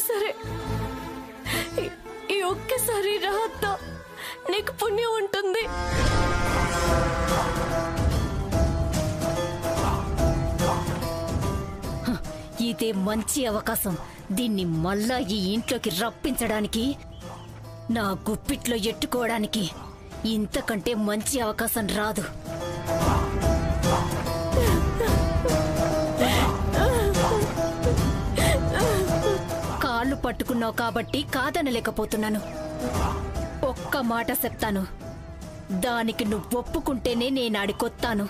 సరే ఈ ఒక్కసారి రాత్తా నీకు పుణ్యం ఉంటుంది. ఇదే మంచి అవకాశం. దీన్ని మళ్ళా ఈ ఇంట్లోకి రప్పించడానికి, నా గుప్పిట్లో ఎట్టుకోవడానికి ఇంతకంటే మంచి అవకాశం రాదు. కాళ్ళు పట్టుకున్నావు కాబట్టి కాదనలేకపోతున్నాను. ఒక్క మాట చెప్తాను, దానికి నువ్వు ఒప్పుకుంటేనే నేను ఆడికొత్తాను.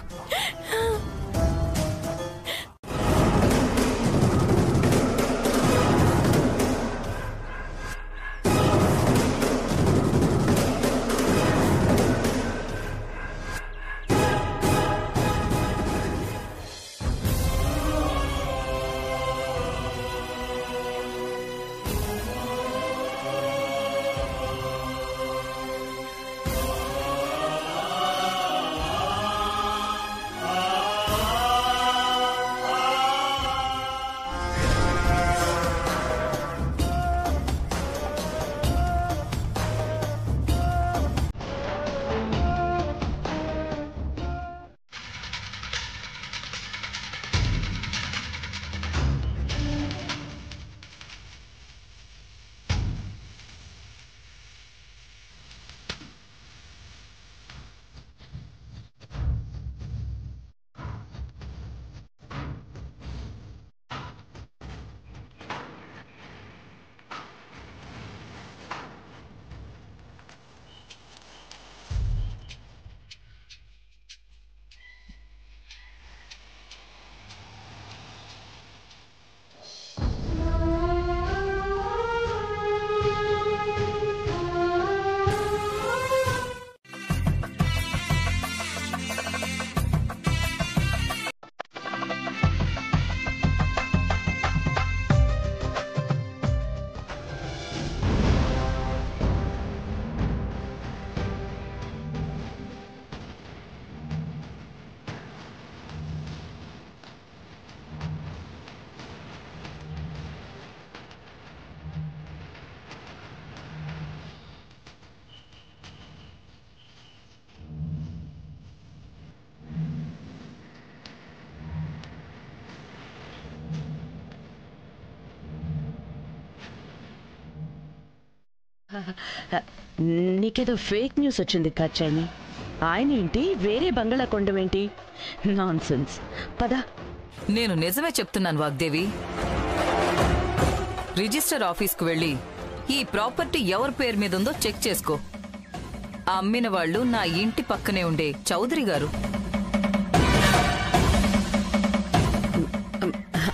నీకేదో ఫేక్ న్యూస్ వచ్చింది కాచాని. ఆయన ఏంటి వేరే బంగళా కొండమేంటి? Non sense. పదా. నేను నిజమే చెప్తున్నాను వాగ్దేవి. రిజిస్టర్ ఆఫీస్కు వెళ్ళి ఈ ప్రాపర్టీ ఎవరి పేరు మీద ఉందో చెక్ చేసుకో. అమ్మిన వాళ్ళు నా ఇంటి పక్కనే ఉండే చౌదరి గారు.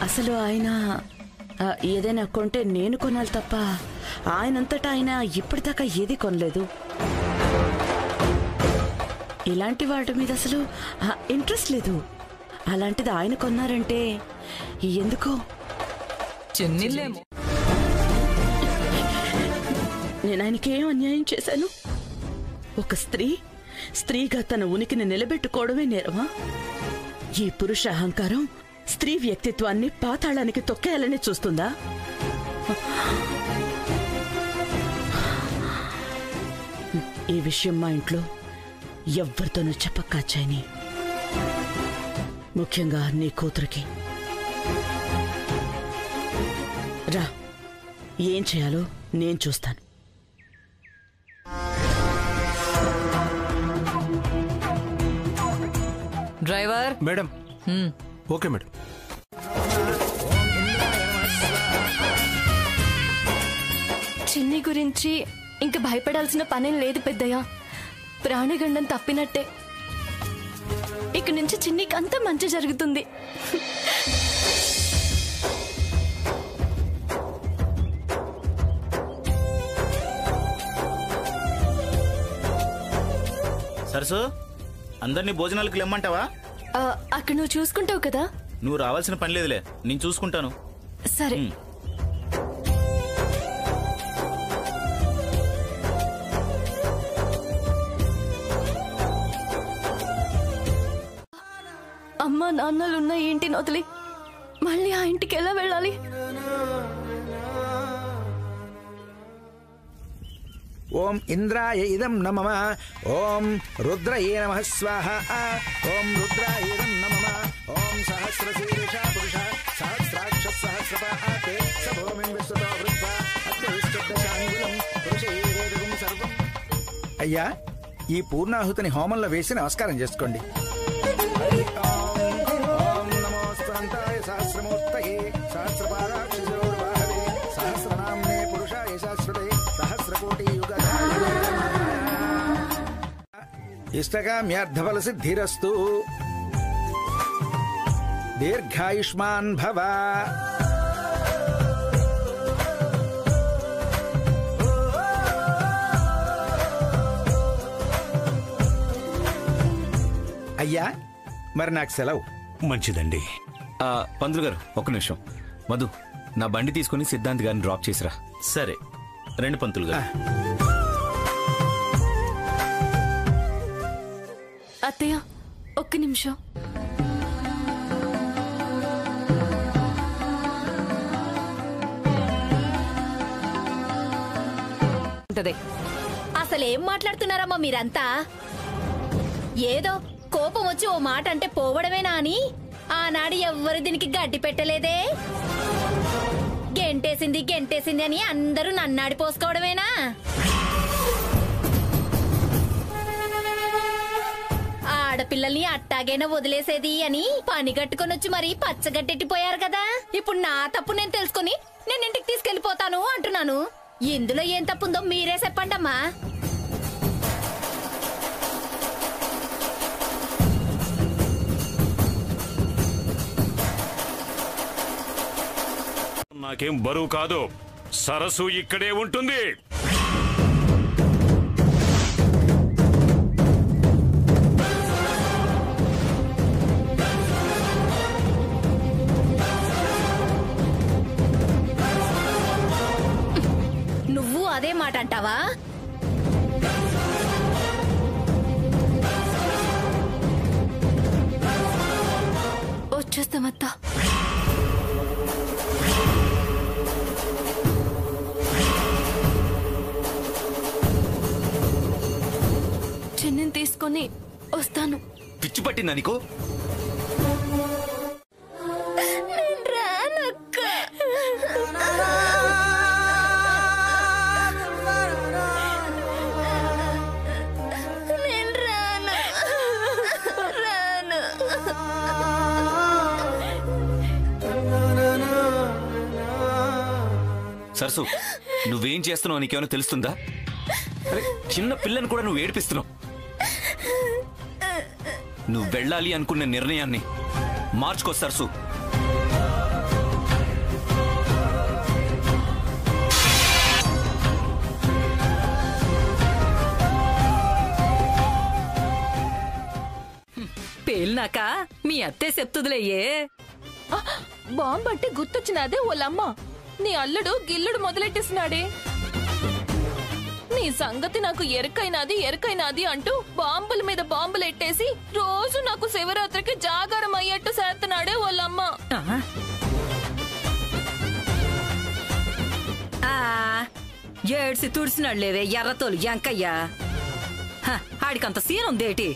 అసలు ఆయన ఏదైనా కొంటే నేను కొనాలి తప్ప ఆయనంతటా ఆయన ఇప్పటిదాకా ఏది కొనలేదు. ఇలాంటి వాటి మీద అసలు ఇంట్రెస్ట్ లేదు. అలాంటిది ఆయన కొన్నారంటే ఎందుకో. చెన్నీళ్ళేమో. నేను ఆయనకేం అన్యాయం చేశాను? ఒక స్త్రీగా తన ఉనికిని నిలబెట్టుకోవడమే నేరమా? ఈ పురుష అహంకారం స్త్రీ వ్యక్తిత్వాన్ని పాతాళానికి తొక్కేయాలని చూస్తుందా? ఈ విషయం మా ఇంట్లో ఎవ్వరితోనూ చెప్పక్కాచాయని, ముఖ్యంగా నీ కూతురికి. రా, ఏం చేయాలో నేను చూస్తాను. డ్రైవర్. మేడం. Okay madam. చిన్ని గురించి ఇంక భయపడాల్సిన పనేం లేదు పెద్దయ్య. ప్రాణిగండం తప్పినట్టే. ఇక నుంచి చిన్నికి అంతా మంచి జరుగుతుంది. సరసు, అందరినీ భోజనాలకు లెమ్మంటావా? అక్కడ నువ్వు చూసుకుంటావు కదా. నువ్వు రావాల్సిన పని లేదులే, నేను చూసుకుంటాను. సరే. అమ్మా నాన్నలున్న ఈ ఇంటిని వదిలి మళ్ళీ ఆ ఇంటికి ఎలా వెళ్ళాలి? ఓం ఇంద్రాయ ఇదం నమః ఓం రుద్రయే నమః స్వాహ ఓం రుద్రాయ ఇదం నమః ఓం సహస్రశీర్ష పురుష సహస్రాక్ష సహస్రపాత్ సభూమిం విశ్వతో వృత్వా అత్యవిష్టదశాంగులం పురుషైరేదగుం సర్వం. అయ్యా, ఈ పూర్ణాహుతిని హోమంలో వేసి నమస్కారం చేసుకోండి. ఓం నమోస్తనంతాయ సహస్రమూర్తయే సహస్రపాదాక్షిశిరోర్వాహవే సహస్రనామ్నే పురుషాయ శాశ్వతే సహస్రకోటి యుగధారిణే. ఇష్టకామ్యార్థఫల సిద్ధిరస్తు. దీర్ఘాయుష్మాన్ భవ. అయ్యా, మరి నాకు సెలవు. మంచిదండి. పంతులు గారు ఒక్క నిమిషం. మధు, నా బండి తీసుకుని సిద్ధాంత్ గారిని డ్రాప్ చేసిరా. సరే రెండు పంతులు గారు. అత్తయ్య ఒక్క నిమిషం. అసలేం మాట్లాడుతున్నారమ్మా మీరంతా? ఏదో కోపం వచ్చి ఓ మాట అంటే పోవడమేనా అని ఆనాడు ఎవ్వరు దీనికి గడ్డి పెట్టలేదే. గెంటేసింది అని అందరూ నన్నాడి పోసుకోవడమేనా? ఆడపిల్లల్ని అట్టాగైనా వదిలేసేది అని పని కట్టుకుని వచ్చి మరీ పచ్చగట్టెట్టిపోయారు కదా. ఇప్పుడు నా తప్పు నేను తెలుసుకుని నేను ఇంటికి తీసుకెళ్లిపోతాను అంటున్నాను. ఇందులో ఏం తప్పుందో మీరే చెప్పండమ్మా. నాకేం బరువు కాదు. సరస్సు ఇక్కడే ఉంటుంది. నువ్వు అదే మాట అంటావా? వచ్చేస్తామత్తా. చెన్నైని తీసుకొని వస్తాను. పిచ్చి పట్టిందా నీకు? సరసు, నువ్వేం చేస్తున్నావు నీకేమైనా తెలుస్తుందా? అరే, చిన్న పిల్లని కూడా నువ్వు ఏడిపిస్తున్నావు. నువ్వు వెళ్ళాలి అనుకున్న నిర్ణయాన్ని మార్చుకో సరసు. పేలినాక మీ అత్తే చెప్తుందిలేయే. బాంబు అంటే గుర్తొచ్చినదే ఓలమ్మ. నీ అల్లుడు గిల్లుడు మొదలెట్టేసినాడే. నీ సంగతి నాకు ఎరకైనాది అంటూ బాంబుల మీద బాంబులు ఎట్టేసి రోజు నాకు శివరాత్రికి జాగారం అయ్యేట్టు చేస్తున్నాడే వాళ్ళమ్మ. ఏడ్సి తుడిసినాడు లేవే ఎర్రతోలు ఎంకయ్యా. ఆడికంత సీన్ ఉందేటి?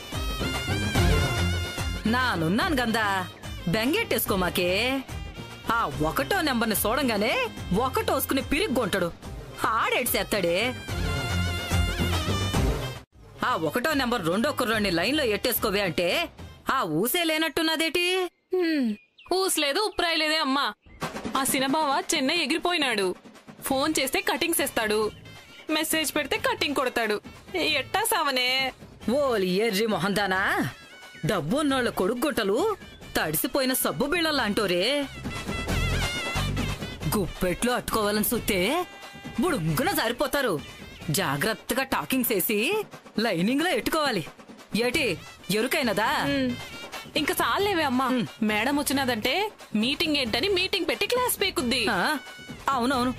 నానున్నాను గందా, బెంగెట్టేసుకోమాకే. ఆ 1వ నెంబర్ని చూడంగానే ఒకటోసుకుని పిరిగ్గొంటాడు. ఆడేడ్సేస్తాడే. ఆ 1వ నెంబర్ 2వ కుర్రాన్ని లైన్లో ఎట్టేసుకోవే అంటే ఆ ఊసే లేనట్టున్నదేటి? ఊసలేదు ఉప్రాయలేదే అమ్మా. ఆ సినబావ చెన్నై ఎగిరిపోయినాడు. ఫోన్ చేస్తే కటింగ్స్ ఇస్తాడు, మెసేజ్ పెడితే కటింగ్ కొడతాడు. ఎట్టా సావనే? ఓలి ఎర్రి మొహందానా, డబ్బున్నోళ్ళ కొడుగుంటలు తడిసిపోయిన సబ్బు బిళ్ళలాంటోరే. గుప్పెట్లో అట్టుకోవాలని చూస్తే బుడుంగున జారిపోతారు. జాగ్రత్తగా టాకింగ్ చేసి లైనింగ్ లో ఎట్టుకోవాలి. ఏటి ఎరుకైనదా? ఇంకా చాలేవే అమ్మా. మేడం వచ్చినదంటే మీటింగ్ ఏంటని మీటింగ్ పెట్టి క్లాస్ పీకుద్ది. అవునవును.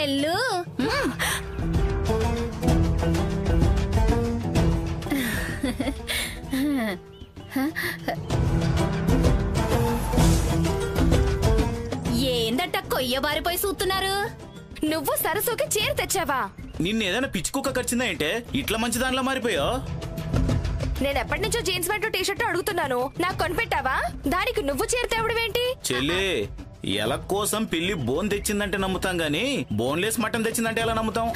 ఎల్లు ఏందట కొయ్యబారిపోయి చూస్తున్నారు? నువ్వు సరస్సుకి చీర తెచ్చావా? నిన్నేదైనా పిచ్చి కుక్క కరిచిందా ఏంటే ఇట్లా మంచి దానిలో మారిపోయా? నేను ఎప్పటి నుంచో జీన్స్ ప్యాంటు టీషర్ట్ అడుగుతున్నాను, నాకు కొనిపెట్టావా? దానికి నువ్వు చీర తేవడమేంటి? చెల్లి ఎల కోసం పిల్లి బోన్ తెచ్చిందంటే నమ్ముతాం గాని బోన్లెస్ మటన్ తెచ్చిందంటే ఎలా నమ్ముతాం?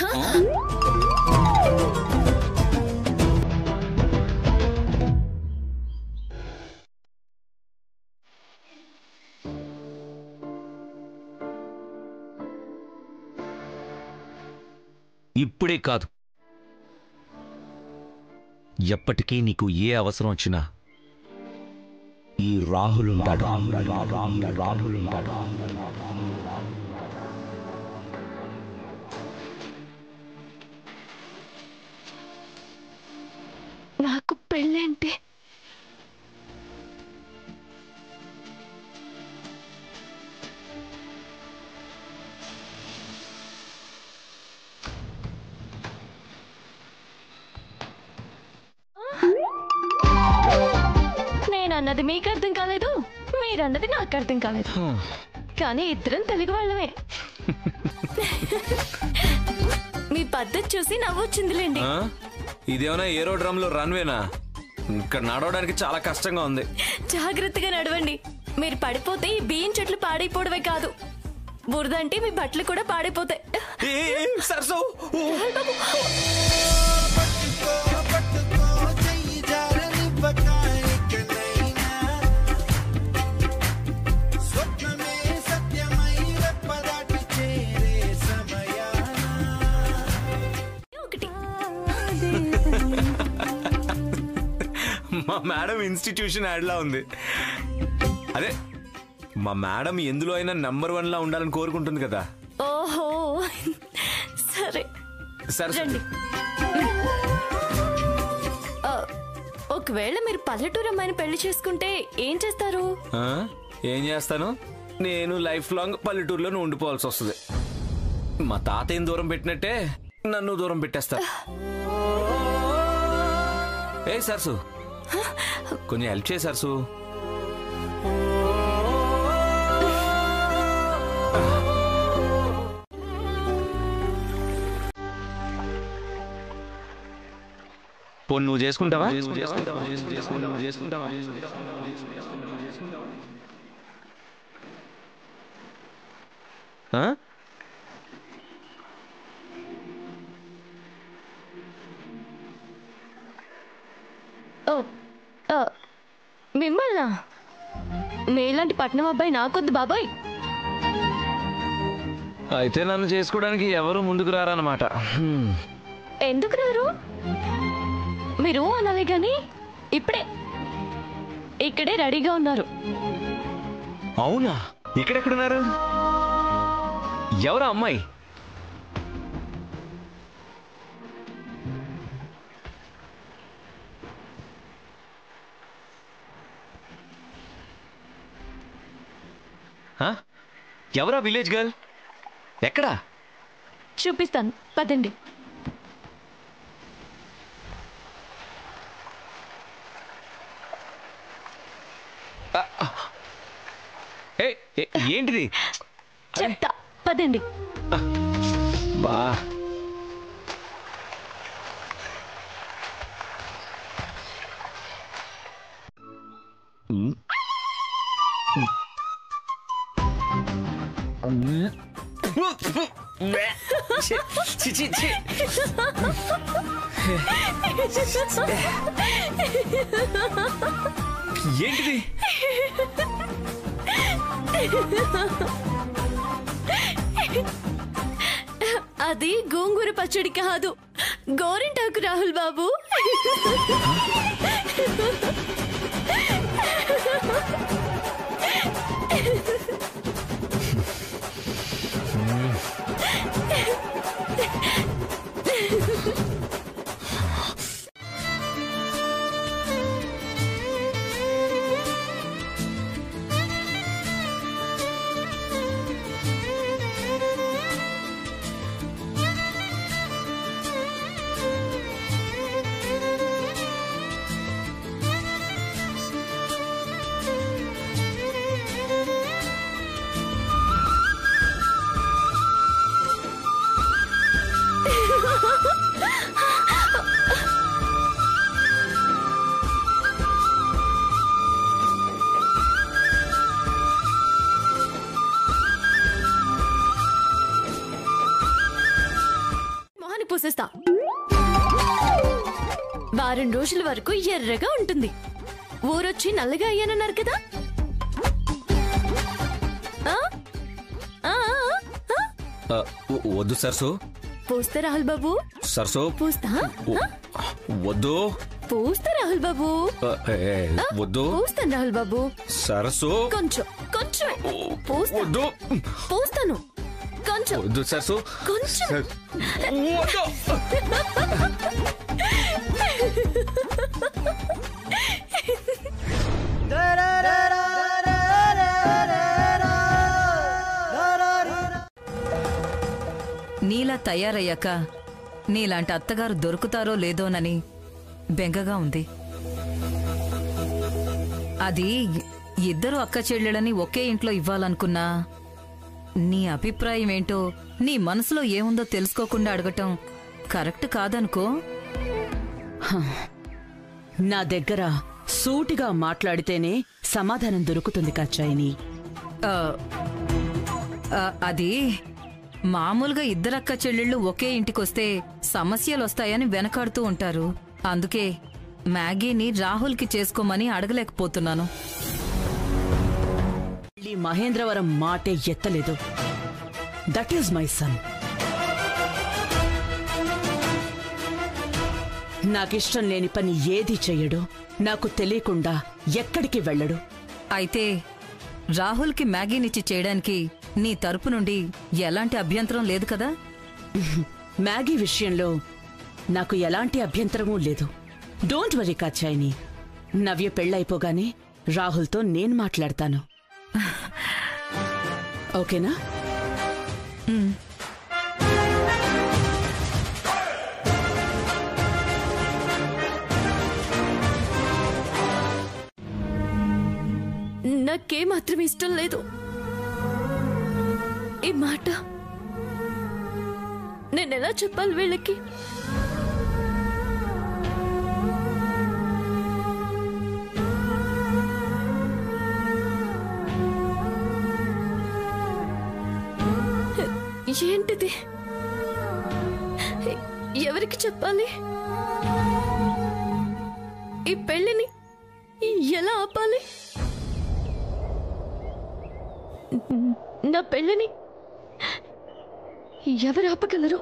ఇప్పుడే కాదు, ఎప్పటికీ నీకు ఏ అవసరం వచ్చినా ఈ రాహులుంటాడు. నాకు పెళ్ళంటే నేనన్నది మీకు అర్థం కాలేదు, మీరన్నది నాకు అర్థం కాలేదు. కానీ ఇద్దరం తెలుగు వాళ్ళమే. మీ పద్ధతి చూసి నవ్వొచ్చిందిలేండి. ఇదేమైనా ఏరో డ్రమ్ లో రన్వేనా? ఇక్కడ నడవడానికి చాలా కష్టంగా ఉంది. జాగ్రత్తగా నడవండి. మీరు పడిపోతే ఈ బియ్యం చెట్లు పాడైపోవడమే కాదు, బురద అంటే మీ బట్టలు కూడా పాడైపోతాయి. సరసు మా మేడం ఇన్స్టిట్యూషన్ యాడ్ లా ఉంది. అదే మా మేడం ఎందులో అయినా నంబర్ 1 లా ఉండాలని కోరుకుంటుంది కదా. ఓహో సరే రండి. ఒకవేళ మీరు పల్లెటూరు అమ్మాయిని పెళ్లి చేసుకుంటే ఏం చేస్తారు? ఏం చేస్తాను, నేను లైఫ్ లాంగ్ పల్లెటూరులోనే ఉండిపోవాల్సి వస్తుంది. మా తాతయ్యని దూరం పెట్టినట్టే నన్ను దూరం పెట్టేస్తా. ఏ సరసు, కొంచెం హెల్ప్ చేయి సరసు. పోనీ నువ్వు చేసుకుంటావా? మిమ్మల్నా? మీలాంటి పట్నం అబ్బాయి నాకొద్దు బాబాయ్. అయితే నన్ను చేసుకోవడానికి ఎవరు ముందుకు రారన్నమాట. ఎందుకు రారు? మీరు అనాలి గాని ఇక్కడే రెడీగా ఉన్నారు. అవునా? ఇక్కడెక్కడున్నారు? ఎవరా అమ్మాయి? ఎవరా విలేజ్ గర్ల్? ఎక్కడా? చూపిస్తాను పదండి. ఏంటిది? చెప్తా పదండి. బా ఏంటిది? అది గోంగూర పచ్చడి కాదు, గోరింటాకు రాహుల్ బాబు. రాసిస్తా. వారం రోజుల వరకు ఎర్రగా ఉంటుంది. ఊరొచ్చి నల్లగా అయ్యానన్నారు కదా. వద్దు సరసు. పూస్తా రాహుల్ బాబు. సరసు పూస్తా. వద్దు. పూస్తా రాహుల్ బాబు. వద్దు. పూస్తాను రాహుల్ బాబు. సరసు కొంచెం కొంచెం వద్దు. పూస్తాను కొంచెం. వద్దు సరసు. కొంచెం వద్దు. నీలా తయారయ్యాక నీలాంటి అత్తగారు దొరుకుతారో లేదోనని బెంగగా ఉంది. అది ఇద్దరు అక్క చెల్లెళ్ళని ఒకే ఇంట్లో ఇవ్వాలనుకున్నా నీ అభిప్రాయం ఏంటో, నీ మనసులో ఏముందో తెలుసుకోకుండా అడగటం కరెక్ట్ కాదనుకో. నా దగ్గర సూటిగా మాట్లాడితేనే సమాధానం దొరుకుతుంది కాచాయిని. అది మామూలుగా ఇద్దరక్క చెల్లెళ్ళు ఒకే ఇంటికొస్తే సమస్యలొస్తాయని వెనకాడుతూ ఉంటారు. అందుకే మ్యాగీని రాహుల్కి చేసుకోమని అడగలేకపోతున్నాను. మహేంద్రవరం మాటే ఎత్తలేదు. That is my son. నాకిష్టం లేని పని ఏది చెయ్యడు. నాకు తెలియకుండా ఎక్కడికి వెళ్ళడు. అయితే రాహుల్కి మ్యాగీనిచ్చి చేయడానికి నీ తరపు నుండి ఎలాంటి అభ్యంతరం లేదు కదా? మ్యాగీ విషయంలో నాకు ఎలాంటి అభ్యంతరమూ లేదు. Don't worry కాచాయిని. నవ్య పెళ్ళైపోగానే రాహుల్తో నేను మాట్లాడతాను. ఓకేనా? నాకేమాత్రం ఇష్టం లేదు ఈ మాట. నేనెలా చెప్పాలి వీళ్ళకి? ఏంటిది? ఎవరికి చెప్పాలి? ఈ పెళ్లిని ఎలా ఆపాలి? నా పెళ్లిని ఎవరు ఆపగలరు?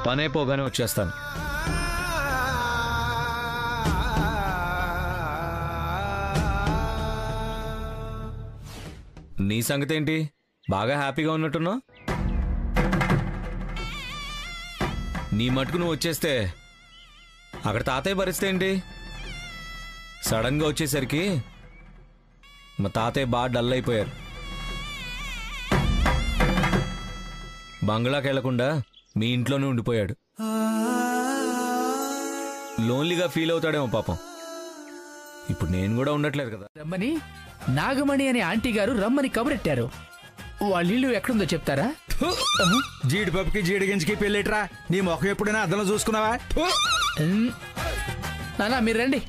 పనైపోగానే వచ్చేస్తాను. నీ సంగతి ఏంటి? బాగా హ్యాపీగా ఉన్నట్టున్నావు. నీ మటుకు నువ్వు వచ్చేస్తే అక్కడ తాతయ్య పరిస్థితి ఏంటి? సడన్గా వచ్చేసరికి మా తాతయ్య బాగా డల్ అయిపోయారు. బంగ్లాకి వెళ్లకుండా మీ ఇంట్లోనే ఉండిపోయాడు. లోన్లీగా ఫీల్ అవుతాడేమో పాపం. ఇప్పుడు నేను కూడా ఉండట్లేదు కదా. రమ్మని నాగమణి అనే ఆంటీ గారు రమ్మని కబురెట్టారు. వాళ్ళ ఇల్లు ఎక్కడుందో చెప్తారా? జీడిపప్పుకి జీడిగించికి పెళ్ళేట్రా. నీ ముఖం ఎప్పుడైనా అద్దంలో చూసుకున్నావా? నానా మీరు రండి.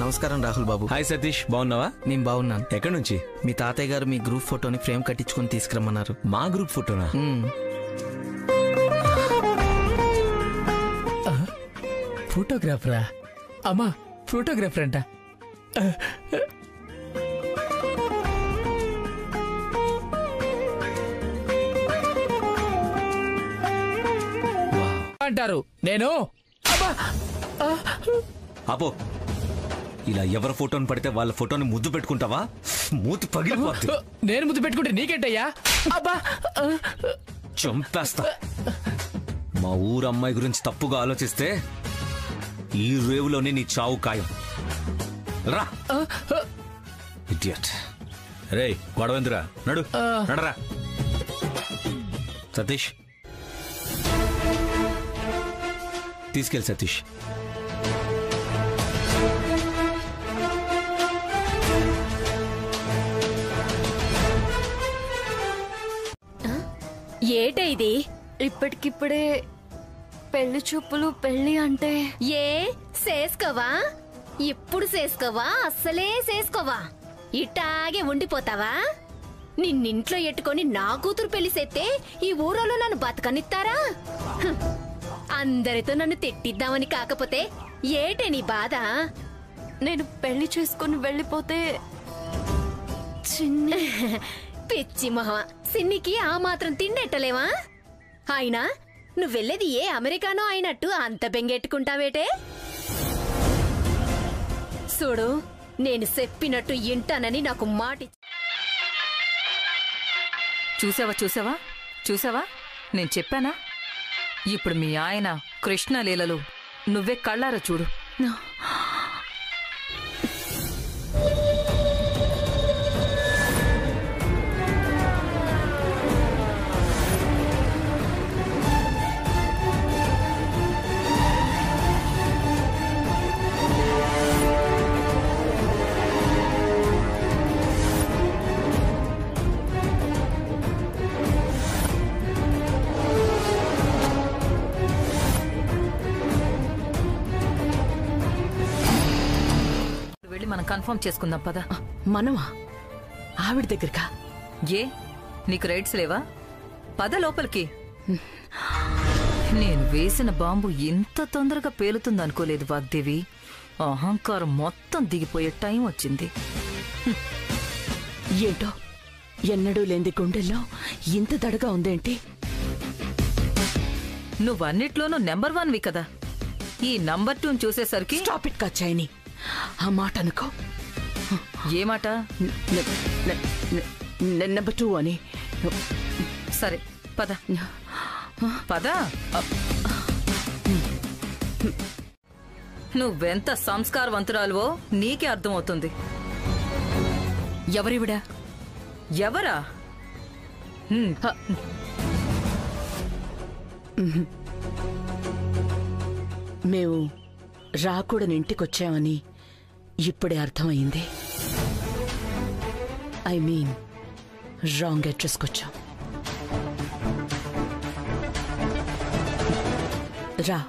నమస్కారం రాహుల్ బాబు. హాయ్ సతీష్, బాగున్నావా? నేను బాగున్నాను. ఎక్కడి నుంచి? మీ తాతయ్య గారు మీ గ్రూప్ ఫోటోని ఫ్రేమ్ కట్టించుకొని తీసుకురమ్మన్నారు. మా గ్రూప్ ఫోటోనా? ఫోటోగ్రాఫరా? అమ్మా ఫోటోగ్రాఫర్ అంట. అంటారు. నేను అపో ఇలా ఎవరి ఫోటోని పడితే వాళ్ళ ఫోటోని ముద్దు పెట్టుకుంటావా? మూతి పగిలిపోద్ది. నేను ముద్దు పెట్టుకుంటే నీకేంటయ్యా? అబ్బా చంపేస్తా. మా ఊరు అమ్మాయి గురించి తప్పుగా ఆలోచిస్తే ఈ రేవులోనే నీ చావు ఖాయం. రా ఇడియట్. రే గొడవేంద్రా, నడు నడరా. సతీష్ తీసుకెళ్ళి. సతీష్ ఏటే ఇది? ఇప్పటికిప్పుడే పెళ్లి చూపులు పెళ్లి అంటే ఏ చేసుకోవా? ఇప్పుడు చేసుకోవా? అస్సలే చేసుకోవా? ఇట్టాగే ఉండిపోతావా? నిన్నింట్లో ఎట్టుకొని నా కూతురు పెళ్లి చేస్తే ఈ ఊరోళ్ళు నన్ను బతకనిస్తారా? అందరితో నన్ను తిట్టిద్దామని కాకపోతే ఏటే నీ బాధ? నేను పెళ్లి చేసుకుని వెళ్ళిపోతే చిన్న పిచ్చి మొహ, సిన్నికి ఆ మాత్రం తిండెట్టలేవా? అయినా నువ్వెళ్ళేది ఏ అమెరికానో అయినట్టు అంత బెంగెట్టుకుంటావేటే? చూడు, నేను చెప్పినట్టు ఇంటానని నాకు మాటి. చూసావా నేను చెప్పానా? ఇప్పుడు మీ ఆయన కృష్ణ లీలలు నువ్వే కళ్ళారా చూడు. మనం కన్ఫర్మ్ చేసుకుందాం పద. మనమా? ఆవిడ దగ్గరకా? ఏ నీకు రైట్స్ లేవా? పద లోపలికి. నేను వేసిన బాంబు ఇంత తొందరగా పేలుతుందనుకోలేదు వాగ్దేవి. అహంకారం మొత్తం దిగిపోయే టైం వచ్చింది. ఏంటో ఎన్నడూ లేని గుండెల్లో ఇంత దడగా ఉందేంటి? నువ్వన్నిట్లోనూ నెంబర్ 1వి కదా. ఈ నంబర్ 2 చూసేసరికి స్టాప్ ఇట్ కచ్చాయిని. ఆ మాట అనుకో. ఏ మాట? నెంబర్ 2 అని. సరే పద పద. నువ్వెంత సంస్కారవంతురాలువో నీకే అర్థమవుతుంది. ఎవరివిడా? ఎవరా? మేము రాకూడని ఇంటికొచ్చామని ఇప్పుడే అర్థమైంది. ఐ మీన్ రాంగ్ అడ్రస్కొచ్చాం. రా.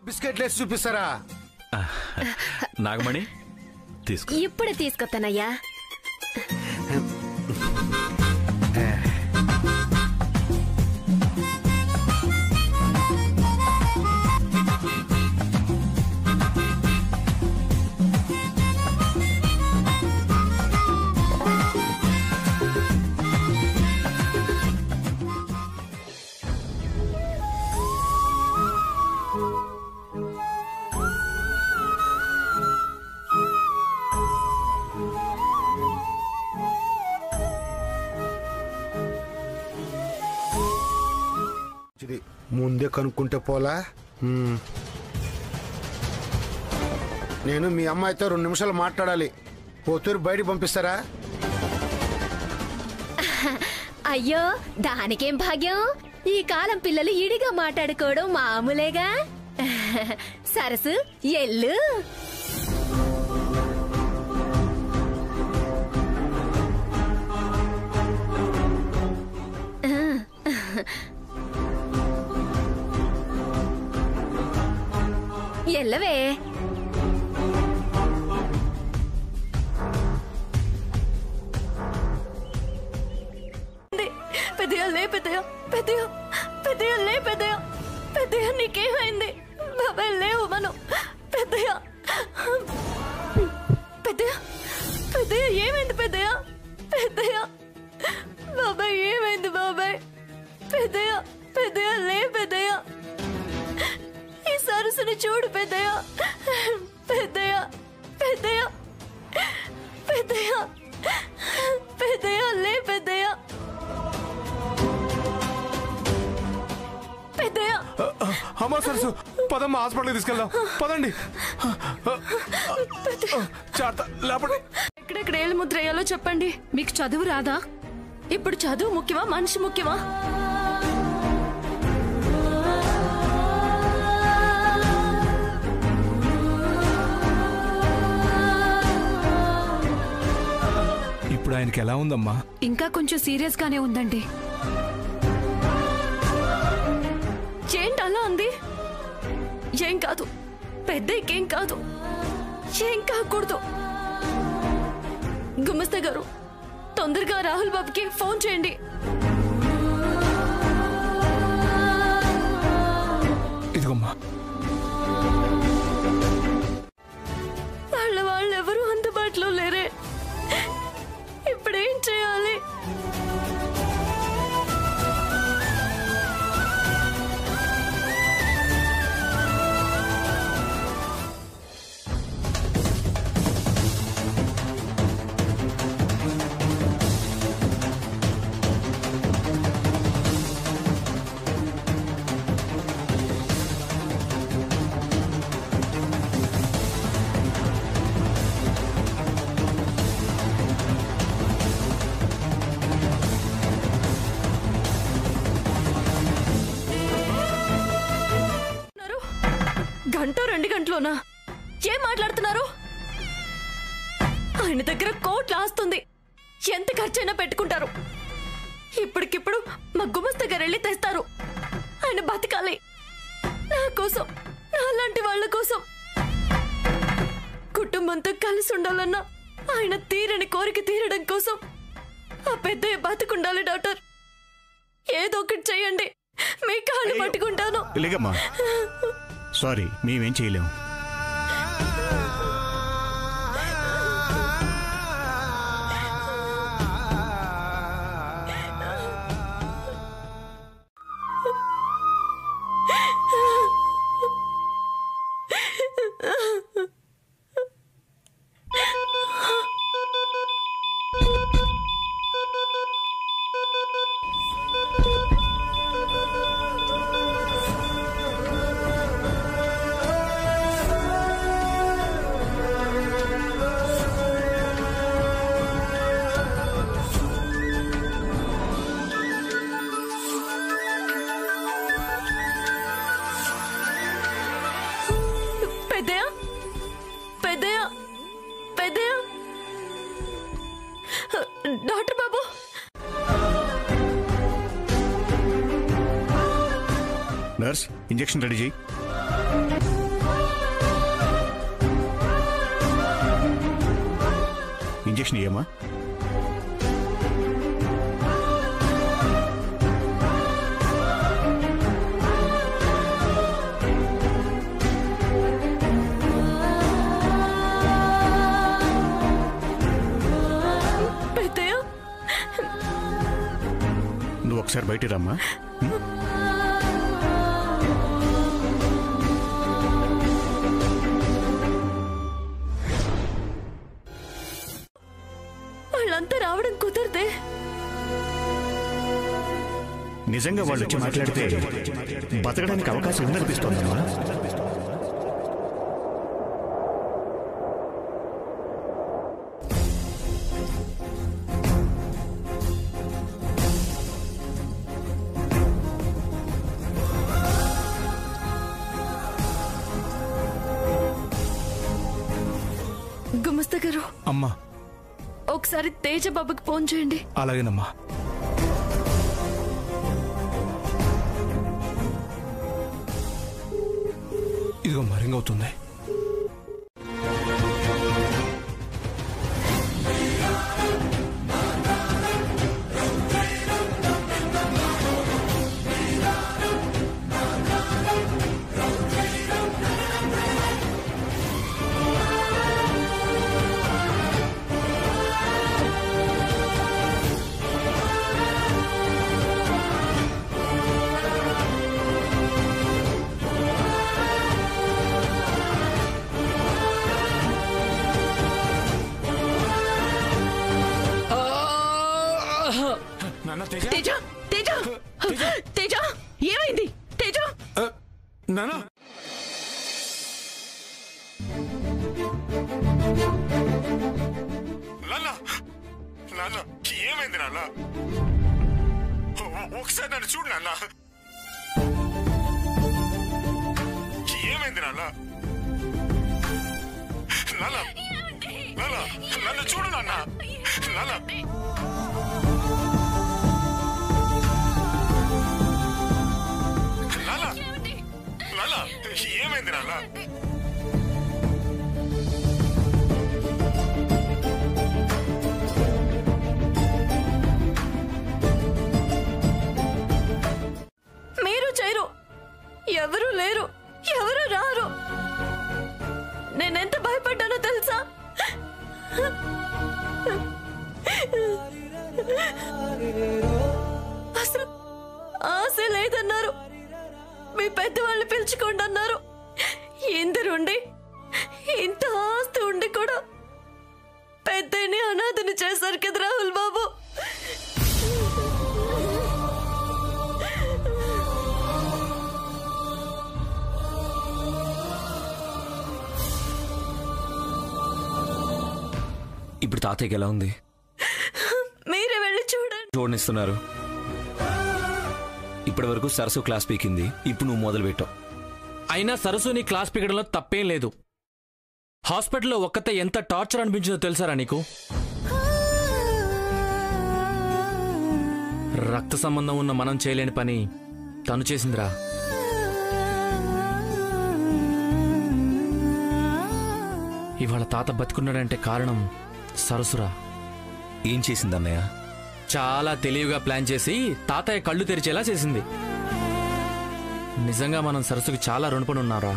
బిస్కెట్లు వేసి చూపిస్తారా? నాగమణి తీసుకో. ఇప్పుడే తీసుకొస్తానయ్యా. ముందే కనుక్కుంటే పోలా. నేను మీ అమ్మాయితో 2 నిమిషాలు మాట్లాడాలి. పోతూరు బయటికి పంపిస్తారా? అయ్యో దానికేం భాగ్యం, ఈ కాలం పిల్లలు ఇడిగా మాట్లాడుకోవడం మామూలేగా. సరసు ఎల్లు. ఎల్లవే. పెద్దయ్య లే, పెద్దయ్య పెద్దయ్య పెద్దయ్య లే, పెద్దయ్య పెద్దయ్య నీకేమైంది? బాబాయ్ లేవు మనం. పెద్దయ్య పెద్దయ్య పెద్దయ్య ఏమైంది? పెద్దయ్య పెద్దయ్య బాబాయ్ ఏమైంది? బాబాయ్ పెద్దయ్య పెద్దయ్య లే, పెద్దయ్య ఈ సరస్సుని చూడు పెద్దయ్య. పెద్దయ్య పెద్దయ్య పెద్దయ్య పెద్దయ్య లే, పెద్దయ్య పెద్దయ్య. అమ్మా సరసు, పదమ్మా హాస్పిటల్కి తీసుకెళ్దాం. పదండి. లేపండి. ఎక్కడెక్కడ ఏళ్ళు ముద్ర వేయాలో చెప్పండి. మీకు చదువు రాదా? ఇప్పుడు చదువు ముఖ్యమా, మనిషి ముఖ్యమా? ఇప్పుడు ఆయనకి ఎలా ఉందమ్మా? ఇంకా కొంచెం సీరియస్ గానే ఉందండి. ఏంటి అలా ఉంది? ఏం కాదు, పెద్దకేం కాదు, ఏం కాకూడదు. గుమస్తా గారు, తొందరగా రాహుల్ బాబుకి ఫోన్ చేయండి. ఇదిగోమ్మా. వాళ్ళెవరూ అందుబాటులో లేరే. ఇప్పుడేం చేయాలి? గంట 2 గంటలోనా? ఏం మాట్లాడుతున్నారు? ఆయన దగ్గర కోట్లు ఆస్తుంది, ఎంత ఖర్చైనా పెట్టుకుంటారు. ఇప్పటికిప్పుడు మా గుమస్తా గారు వెళ్ళి తెస్తారు. ఆయన బతకాలి, నా కోసం, నాలాంటి వాళ్ళ కోసం. కుటుంబంతో కలిసి ఉండాలన్నా ఆయన తీరని కోరిక తీరడం కోసం ఆ పెద్దయ్య బతుకుండాలి. డాక్టర్, ఏదో ఒకటి చెయ్యండి, మీ కాళ్ళు పట్టుకుంటాను. సారీ, మేమేం చేయలేము. డాక్టర్ బాబు, నర్స్ ఇంజెక్షన్ రెడీ చేయి. ఇంజెక్షన్ ఇయ్యమ్మా. నువ్వు ఒకసారి బయట రమ్మా. వాళ్ళంతా రావడం కుదరదే. నిజంగా వాళ్ళు వచ్చి మాట్లాడితే బతకడానికి అవకాశం ఉందనిపిస్తోందమ్మా. గుమస్తా గారు, అమ్మా. ఒకసారి తేజ బాబుకి ఫోన్ చేయండి. అలాగేనమ్మా. ఇదిగో రింగ్ అవుతుంది. తేజ తేజ తేజ ఏమైంది తేజ? నానా నాన్న ఏమైంది నాన్న? ఒకసారి నన్ను చూడు నాన్న. ఏమైంది నాన్న? నాన్న నాన్న నన్ను చూడు నాన్న. నాన్న ఏమైంది నాన్న? మీరు చేయరు, ఎవరు లేరు, ఎవరు రారు. నేనెంత భయపడ్డానో తెలుసా? అసలు ఆశ లేదన్నారు. మీ పెద్దవాళ్ళు పిలుచుకోండి అన్నారు. ఇందరుండి ఇంత ఆస్తి ఉండి కూడా పెద్దని అనాథని చేశారు కదా రాహుల్ బాబు. ఇప్పుడు తాతయ్యకి ఎలా ఉంది? మీరే వెళ్ళి చూడండి. చూడనిస్తున్నారు. ఇప్పటి వరకు సరస్సు క్లాస్ పీకింది, ఇప్పుడు నువ్వు మొదలు పెట్టావు. అయినా సరస్సు నీ క్లాస్ పీకడంలో తప్పేం లేదు. హాస్పిటల్లో ఒక్కతే ఎంత టార్చర్ అనిపించిందో తెలుసారా నీకు? రక్త సంబంధం ఉన్న మనం చేయలేని పని తను చేసిందిరా. ఇవాళ తాత బతికున్నాడంటే కారణం సరస్సురా. ఏం చేసిందన్నయ్య? చాలా తెలివిగా ప్లాన్ చేసి తాతయ్య కళ్ళు తెరిచేలా చేసింది. నిజంగా మనం సరస్సుకి చాలా రుణపడి ఉన్నారా.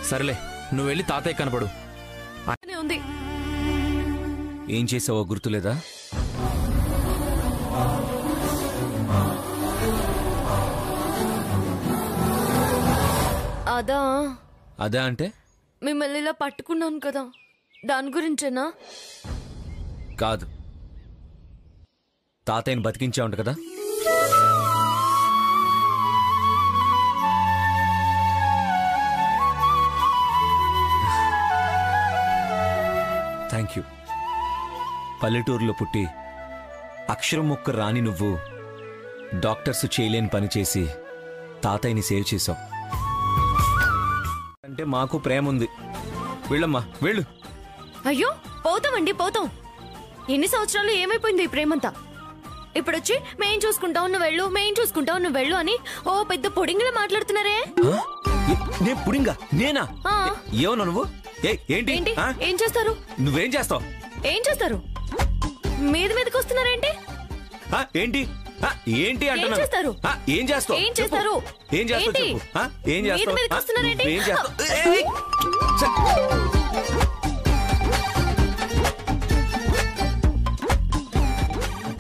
సరేలే, నువ్వు వెళ్ళి తాతయ్య కనపడు. ఉంది. ఏం చేసావో గుర్తులేదా? అదా అదా అంటే మిమ్మల్ని ఇలా పట్టుకున్నాను కదా, దాని గురించేనా? కాదు, తాతయ్యని బతికించా ఉంట కదా. Thank you. పల్లెటూరులో పుట్టి అక్షరం ముక్క రాని నువ్వు డాక్టర్స్ చేయలేని పని చేసి తాతయ్యని సేవ్ చేశావు. అంటే మాకు ప్రేమ ఉంది. వెళ్ళమ్మా, వెళ్ళు. అయ్యో, పోతామండి, పోతాం. ఎన్ని సంవత్సరాలు ఏమైపోయింది ఈ ప్రేమంతా? ఇప్పుడొచ్చి మేం చూసుకుంటావు నువ్వు వెళ్ళు, మేం చూసుకుంటావు నువ్వు వెళ్ళు అని ఓ పెద్ద పొడింగిలా మాట్లాడుతున్నారే. నేను పుడింగా? నేనా? ఏమన్నా నువ్వు? ఏంటి? ఏం చేస్తారు? నువ్వేం చేస్తావు? ఏం చేస్తారు? మీదకి వస్తున్నారేంటి? ఏంటి ఏంటి అంటున్నా? ఏం చేస్తావు? ఏం చేస్తారు? ఏం చేస్తావు చెప్పు. ఏం చేస్తావు? ఏం చేస్తావు?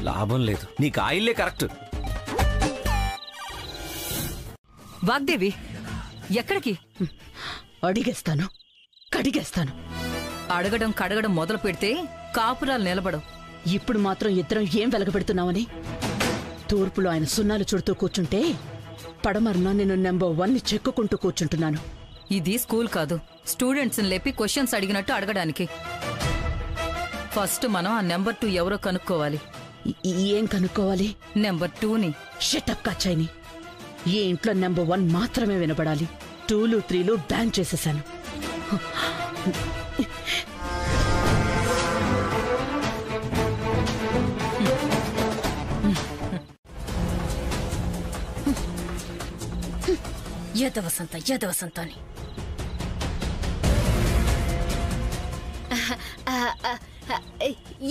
లాభం లేదు, నీకు ఆయిల్లే కరెక్ట్. వాగ్దేవి, ఎక్కడికి? అడిగేస్తాను, కడిగేస్తాను. అడగడం కడగడం మొదలు పెడితే కాపురాలు నిలబడం. ఇప్పుడు మాత్రం ఇద్దరం ఏం వెలగబెడుతున్నావని? తూర్పులో ఆయన సున్నాలు చుడుతూ కూర్చుంటే పడమరున నేను నెంబర్ 1ని చెక్కుకుంటూ కూర్చుంటున్నాను. ఇది స్కూల్ కాదు, స్టూడెంట్స్ లేపి క్వశ్చన్స్ అడిగినట్టు అడగడానికి. ఫస్ట్ మనం ఆ నెంబర్ 2 ఎవరో కనుక్కోవాలి. ఏం కనుక్కోవాలి? నెంబర్ 2ని. షటప్ కాచాయిని. ఈ ఇంట్లో నెంబర్ 1 మాత్రమే వినపడాలి. 2లు 3లు బ్యాన్ చేసేశాను. యదవసంత అని.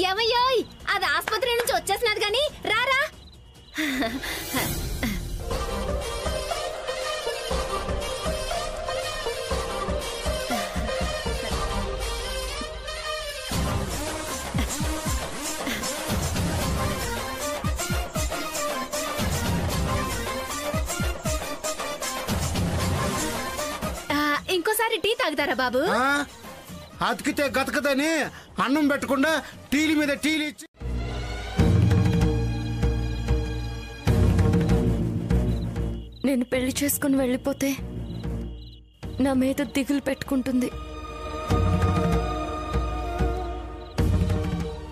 ఏమయ్యోయ్, అది ఆసుపత్రి నుంచి వచ్చేసినది గాని రారా. ఇంకోసారి టీ తాగుతారా బాబు? అతికితే గతకదని అన్నం పెట్టకుండా టీలి మీద టీలు ఇచ్చి. నేను పెళ్లి చేసుకుని వెళ్ళిపోతే నా మీద దిగులు పెట్టుకుంటుంది.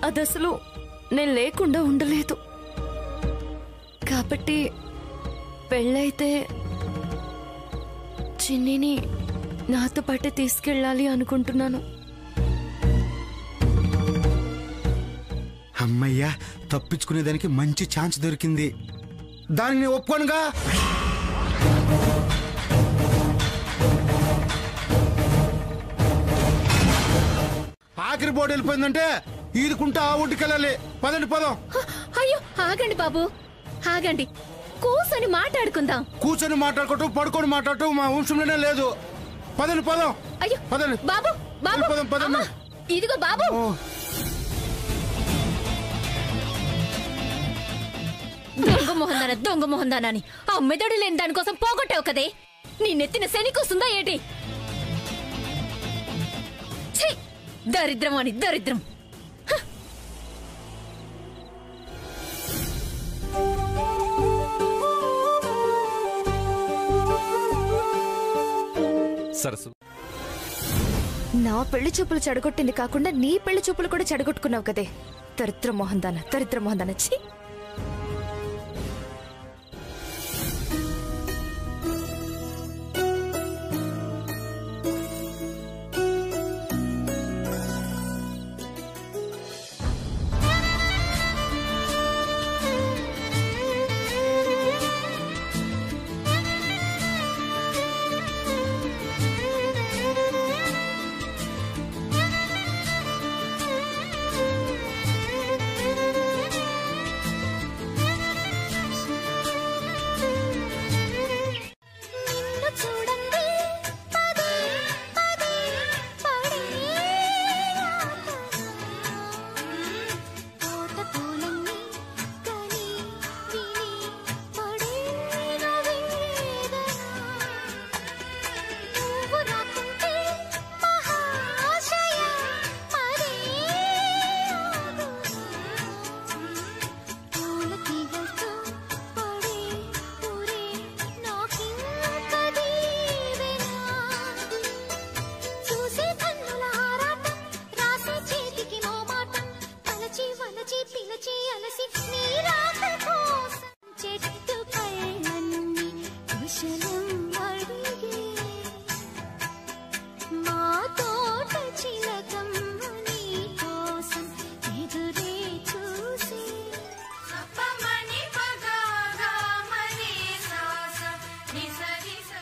అదసలు నేను లేకుండా ఉండలేదు కాబట్టి పెళ్ళైతే చిన్నిని నాతో పాటే తీసుకెళ్ళాలి అనుకుంటున్నాను. అమ్మయ్యా, తప్పించుకునేదానికి మంచి ఛాన్స్ దొరికింది. దాన్ని ఒప్పుకోనుగా. ఆఖరి బోర్డు వెళ్ళిపోయిందంటే ఈదుకుంటా ఆ ఒడ్డుకెళ్ళాలి. పదండి పోదాం. అయ్యో ఆగండి బాబు, ఆగండి. కూర్చొని మాట్లాడుకుందాం. కూర్చొని మాట్లాడుకోవటం, పడుకొని మాట్లాడటం మా వంశంలోనే లేదు. పదండి పోదాం. అయ్యో పదండి బాబు, బాబు పదండి. ఇదిగో బాబు. దొంగ మొహందానా అని ఆ మెదడు లేని దానికోసం పోగొట్టావు కదే. నీ నెత్తిన శనికొస్తుందా ఏంటి? దరిద్రం అని దరిద్రం. సరసు, నా పెళ్లి చూపులు చెడగొట్టింది కాకుండా నీ పెళ్లి చూపులు కూడా చెడగొట్టుకున్నావు కదే. దరిద్ర మోహన్ ఛీ.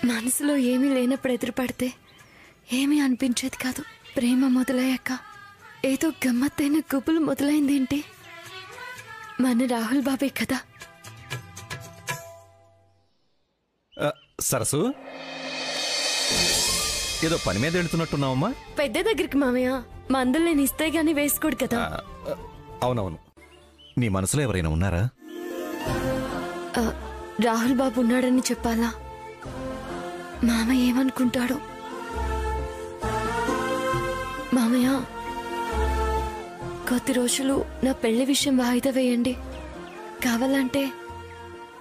మనసులో ఏమీ లేనప్పుడు ఎదురుపడితే ఏమీ అనిపించేది కాదు. ప్రేమ మొదలయ్యాక ఏదో గమ్మత్తైన గుబులు మొదలైందేంటి? మన రాహుల్ బాబే కదా. సరసు, ఏదో పని మీద వెళుతున్నట్టున్నావమ్మా? పెద్ద దగ్గరికి మామయ్య, మందులు నేను ఇస్తే గానీ వేసుకోడు కదా. అవునవును. నీ మనసులో ఎవరైనా ఉన్నారా? రాహుల్ బాబు ఉన్నాడని చెప్పాలా? మామయ్య ఏమనుకుంటాడో? మామయ్య, కొద్ది రోజులు నా పెళ్లి విషయం వాయిదా వేయండి. కావాలంటే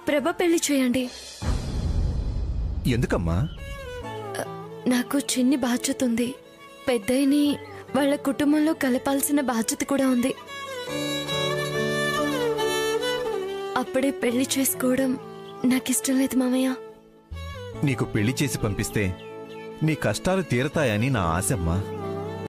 ప్రభ పెళ్లి చేయండి. ఎందుకమ్మా? నాకు చిన్ని బాధ్యత ఉంది. పెద్దయిని వాళ్ళ కుటుంబంలో కలపాల్సిన బాధ్యత కూడా ఉంది. అప్పుడే పెళ్లి చేసుకోవడం నాకిష్టం లేదు మామయ్య. నీకు పెళ్లి చేసి పంపిస్తే నీ కష్టాలు తీరతాయని నా ఆశమ్మా.